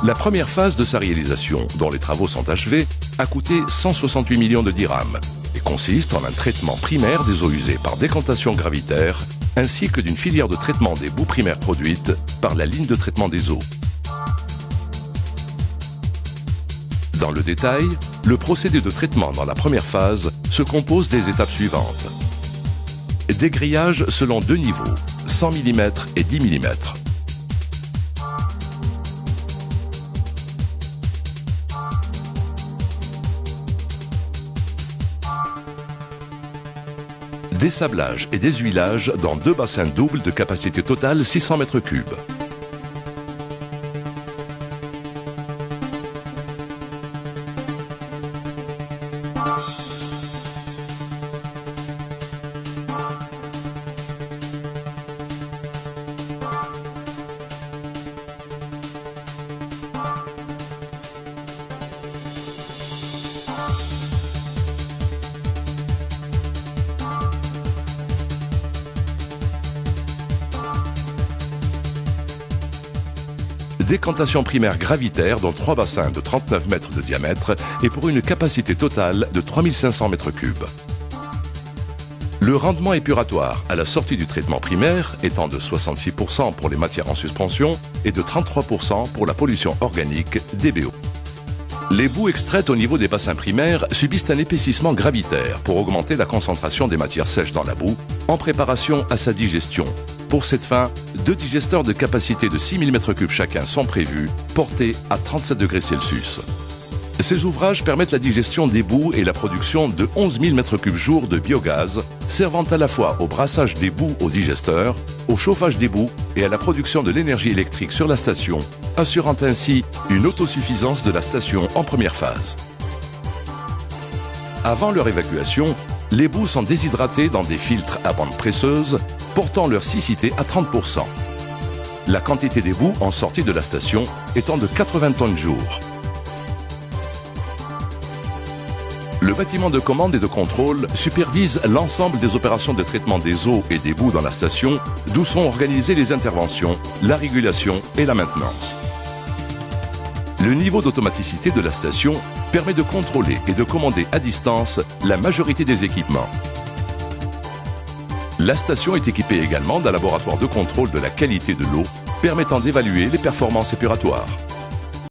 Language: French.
La première phase de sa réalisation, dont les travaux sont achevés, a coûté 168 millions de dirhams et consiste en un traitement primaire des eaux usées par décantation gravitaire ainsi que d'une filière de traitement des boues primaires produites par la ligne de traitement des eaux. Dans le détail, le procédé de traitement dans la première phase se compose des étapes suivantes. Dégrillage selon deux niveaux, 100 mm et 10 mm. Dessablage et déshuilage dans deux bassins doubles de capacité totale 600 m3. Décantation primaire gravitaire dans trois bassins de 39 mètres de diamètre et pour une capacité totale de 3500 m3. Le rendement épuratoire à la sortie du traitement primaire étant de 66% pour les matières en suspension et de 33% pour la pollution organique DBO. Les boues extraites au niveau des bassins primaires subissent un épaississement gravitaire pour augmenter la concentration des matières sèches dans la boue en préparation à sa digestion. Pour cette fin, deux digesteurs de capacité de 6000 m3 chacun sont prévus, portés à 37 degrés Celsius. Ces ouvrages permettent la digestion des boues et la production de 11 000 m3 jour de biogaz, servant à la fois au brassage des boues au digesteur, au chauffage des boues et à la production de l'énergie électrique sur la station, assurant ainsi une autosuffisance de la station en première phase. Avant leur évacuation, les boues sont déshydratées dans des filtres à bande presseuse, portant leur siccité à 30%. La quantité des boues en sortie de la station étant de 80 tonnes jour. Le bâtiment de commande et de contrôle supervise l'ensemble des opérations de traitement des eaux et des boues dans la station, d'où sont organisées les interventions, la régulation et la maintenance. Le niveau d'automaticité de la station permet de contrôler et de commander à distance la majorité des équipements. La station est équipée également d'un laboratoire de contrôle de la qualité de l'eau permettant d'évaluer les performances épuratoires.